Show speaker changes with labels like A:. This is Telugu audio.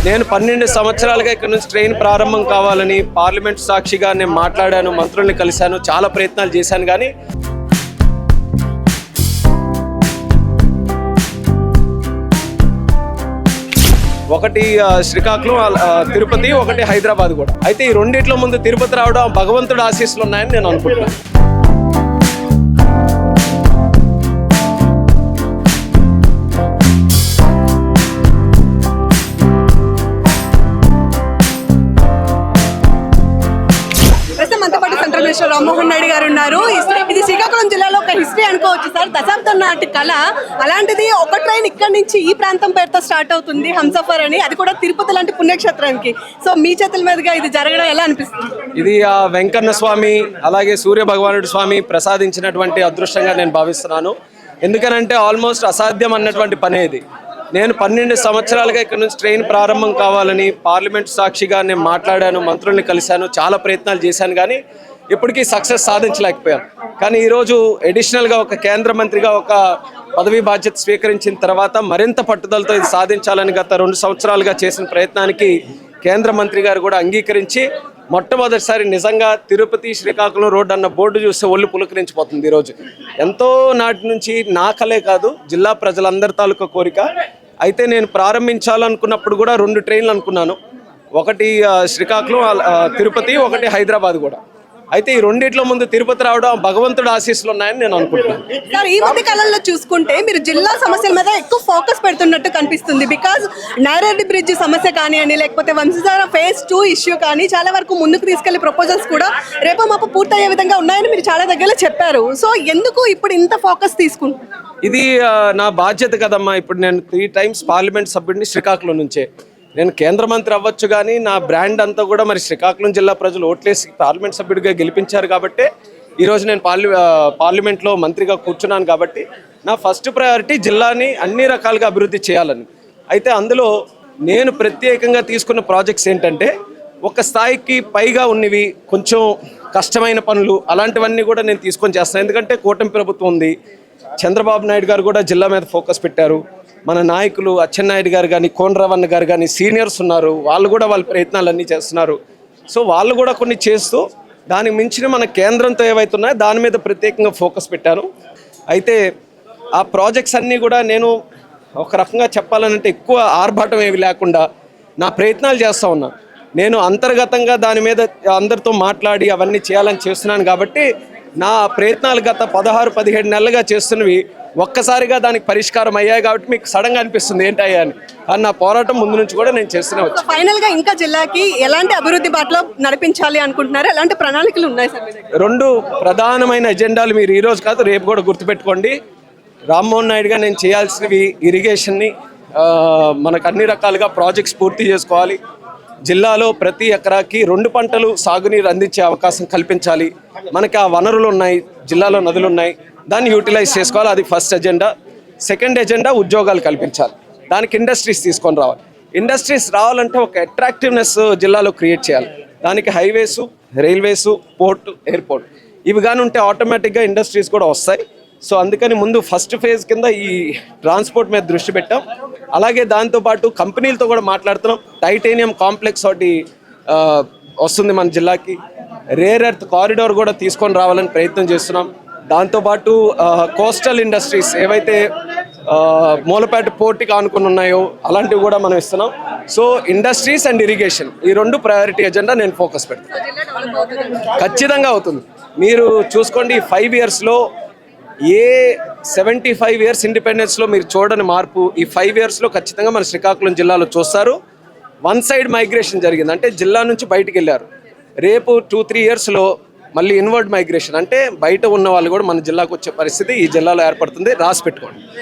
A: నేను 12 సంవత్సరాలుగా ఇక్కడ నుంచి ట్రైన్ ప్రారంభం కావాలని పార్లమెంట్ సాక్షిగా నేను మాట్లాడాను, మంత్రుల్ని కలిశాను, చాలా ప్రయత్నాలు చేశాను. కానీ ఒకటి శ్రీకాకుళం, తిరుపతి, ఒకటి హైదరాబాద్ కూడా. అయితే ఈ రెండిట్లో ముందు తిరుపతి రావడం భగవంతుడు ఆశీస్సులు ఉన్నాయని నేను అనుకుంటున్నాను.
B: రామ్మోహన్ నాయుడు గారు ఉన్నారు. ఇది శ్రీకాకుళం జిల్లాలో ఒక హిస్టరీ అనుకోవచ్చు సార్, దశాబ్దం నాటి కళ. అలాంటిది ఒక ట్రైన్ ఇక్కడ నుంచి ఈ ప్రాంతం పేరుతో స్టార్ట్ అవుతుంది, హంసఫర్ అని, అది కూడా తిరుపతి లాంటి పుణ్యక్షేత్రానికి. సో మీ చేతుల మీదుగా ఇది జరగడం ఎలా అనిపిస్తుంది?
A: ఇది ఆ వెంకన్న స్వామి అలాగే సూర్య భగవానుడు స్వామి ప్రసాదించినటువంటి అదృష్టంగా నేను భావిస్తున్నాను. ఎందుకనంటే ఆల్మోస్ట్ అసాధ్యం అన్నటువంటి పనే ఇది. నేను 12 సంవత్సరాలుగా ఇక్కడ నుంచి ట్రైన్ ప్రారంభం కావాలని పార్లమెంట్ సాక్షిగా నేను మాట్లాడాను, మంత్రుల్ని కలిశాను, చాలా ప్రయత్నాలు చేశాను. కానీ ఇప్పటికీ సక్సెస్ సాధించలేకపోయాను. కానీ ఈరోజు అడిషనల్గా ఒక కేంద్ర మంత్రిగా ఒక పదవీ బాధ్యత స్వీకరించిన తర్వాత మరింత పట్టుదలతో ఇది సాధించాలని గత 2 సంవత్సరాలుగా చేసిన ప్రయత్నానికి కేంద్ర మంత్రి గారు కూడా అంగీకరించి మొట్టమొదటిసారి నిజంగా తిరుపతి శ్రీకాకుళం రోడ్డు అన్న బోర్డు చూస్తే ఒళ్ళు పులకరించిపోతుంది. ఈరోజు ఎంతో నాటి నుంచి నా కలే కాదు, జిల్లా ప్రజలందరి తాలూకా కోరిక. అయితే నేను ప్రారంభించాలనుకున్నప్పుడు కూడా 2 ట్రైన్లు అనుకున్నాను, ఒకటి శ్రీకాకుళం, తిరుపతి, ఒకటి హైదరాబాద్ కూడా. అయితే ఈ రెండిట్లో ముందు తిరుపతి రావడం భగవంతుడు ఆశీస్సులు ఉన్నాయని నేను అనుకుంటున్నాను.
B: సార్, ఈ మధ్య కాలంలో చూసుకుంటే మీరు జిల్లా సమస్యల మీద ఎక్కువ ఫోకస్ పెడుతున్నట్టు కనిపిస్తుంది. బికాజ్ నైరెడ్డి బ్రిడ్జ్ సమస్య కానివ్వండి, లేకపోతే వంశధార ఫేజ్ 2 ఇష్యూ కానీ చాలా వరకు ముందుకు తీసుకెళ్లే ప్రపోజల్స్ కూడా రేపో మాపు పూర్తయ్యే విధంగా ఉన్నాయని మీరు చాలా దగ్గర చెప్పారు. సో ఎందుకు ఇప్పుడు ఇంత ఫోకస్ తీసుకుంటున్నారు?
A: ఇది నా బాధ్యత కదమ్మా. ఇప్పుడు నేను 3 times పార్లమెంట్ సభ్యుడిని శ్రీకాకుళం నుంచే. నేను కేంద్ర మంత్రి అవ్వచ్చు, కానీ నా బ్రాండ్ అంతా కూడా మరి శ్రీకాకుళం జిల్లా ప్రజలు ఓట్లేసి పార్లమెంట్ సభ్యుడిగా గెలిపించారు. కాబట్టి ఈరోజు నేను పార్లమెంట్లో మంత్రిగా కూర్చున్నాను. కాబట్టి నా ఫస్ట్ ప్రయారిటీ జిల్లాని అన్ని రకాలుగా అభివృద్ధి చేయాలని. అయితే అందులో నేను ప్రత్యేకంగా తీసుకున్న ప్రాజెక్ట్స్ ఏంటంటే, ఒక స్థాయికి పైగా ఉన్నవి కొంచెం కష్టమైన పనులు అలాంటివన్నీ కూడా నేను తీసుకొని చేస్తాను. ఎందుకంటే కూటమి ప్రభుత్వం ఉంది, చంద్రబాబు నాయుడు గారు కూడా జిల్లా మీద ఫోకస్ పెట్టారు. మన నాయకులు అచ్చెన్నాయుడు గారు కానీ, కోనరావన్న గారు కానీ సీనియర్స్ ఉన్నారు, వాళ్ళు కూడా వాళ్ళ ప్రయత్నాలన్నీ చేస్తున్నారు. సో వాళ్ళు కూడా కొన్ని చేస్తూ దానికి మించిన మన కేంద్రంతో ఏవైతున్నాయో దాని మీద ప్రత్యేకంగా ఫోకస్ పెట్టాను. అయితే ఆ ప్రాజెక్ట్స్ అన్నీ కూడా నేను ఒక రకంగా చెప్పాలంటే ఎక్కువ ఆర్భాటం ఏవి లేకుండా నా ప్రయత్నాలు చేస్తూ ఉన్నాను. నేను అంతర్గతంగా దాని మీద అందరితో మాట్లాడి అవన్నీ చేయాలని చేస్తున్నాను. కాబట్టి నా ప్రయత్నాలు గత 16-17 నెలలుగా చేస్తున్నవి ఒక్కసారిగా దానికి పరిష్కారం అయ్యాయి. కాబట్టి మీకు సడన్గా అనిపిస్తుంది ఏంటయ్యా అని. కానీ నా పోరాటం ముందు నుంచి కూడా నేను చేస్తూనే వచ్చాను.
B: ఫైనల్ గా ఇంకా జిల్లాకి ఎలాంటి అభివృద్ధి బాటలో నడిపించాలి అనుకుంటున్నారు? ఎలాంటి ప్రణాళికలు ఉన్నాయి సార్?
A: 2 ప్రధానమైన ఎజెండాలు మీరు ఈరోజు కాదు రేపు కూడా గుర్తుపెట్టుకోండి. రామ్మోహన్ నాయుడుగా నేను చేయాల్సినవి ఇరిగేషన్ని, మనకు అన్ని రకాలుగా ప్రాజెక్ట్స్ పూర్తి చేసుకోవాలి. జిల్లాలో ప్రతి ఎకరాకి 2 పంటలు సాగునీరు అందించే అవకాశం కల్పించాలి. మనకి ఆ వనరులు ఉన్నాయి, జిల్లాలో నదులు ఉన్నాయి, దాన్ని యూటిలైజ్ చేసుకోవాలి. అది ఫస్ట్ ఎజెండా. సెకండ్ ఎజెండా ఉద్యోగాలు కల్పించాలి. దానికి ఇండస్ట్రీస్ తీసుకొని రావాలి. ఇండస్ట్రీస్ రావాలంటే ఒక అట్రాక్టివ్నెస్ జిల్లాలో క్రియేట్ చేయాలి. దానికి హైవేసు, రైల్వేసు, పోర్టు, ఎయిర్పోర్ట్ ఇవి కానీ ఉంటే ఆటోమేటిక్గా ఇండస్ట్రీస్ కూడా వస్తాయి. సో అందుకని ముందు ఫస్ట్ ఫేజ్ కింద ఈ ట్రాన్స్పోర్ట్ మీద దృష్టి పెట్టాం. అలాగే దాంతోపాటు కంపెనీలతో కూడా మాట్లాడుతున్నాం. టైటానియం కాంప్లెక్స్ ఒకటి వస్తుంది మన జిల్లాకి. రేర్ ఎర్త్ కారిడార్ కూడా తీసుకొని రావాలని ప్రయత్నం చేస్తున్నాం. దాంతోపాటు కోస్టల్ ఇండస్ట్రీస్ ఏవైతే మూలపేట పోర్టుకి ఆనుకుని ఉన్నాయో అలాంటివి కూడా మనం ఇస్తున్నాం. సో ఇండస్ట్రీస్ అండ్ ఇరిగేషన్ ఈ 2 ప్రయారిటీ ఎజెండా నేను ఫోకస్ పెడతాను. ఖచ్చితంగా అవుతుంది. మీరు చూసుకోండి, 5 yearsలో ఏ 75 years ఇండిపెండెన్స్లో మీరు చూడని మార్పు ఈ 5 yearsలో ఖచ్చితంగా మన శ్రీకాకుళం జిల్లాలో చూస్తారు. 1 side మైగ్రేషన్ జరిగింది, అంటే జిల్లా నుంచి బయటికి వెళ్ళారు. రేపు 2-3 yearsలో మళ్ళీ ఇన్వర్డ్ మైగ్రేషన్, అంటే బయట ఉన్న వాళ్ళు కూడా మన జిల్లాకు వచ్చే పరిస్థితి ఈ జిల్లాలో ఏర్పడుతుంది. రాసి పెట్టుకోండి.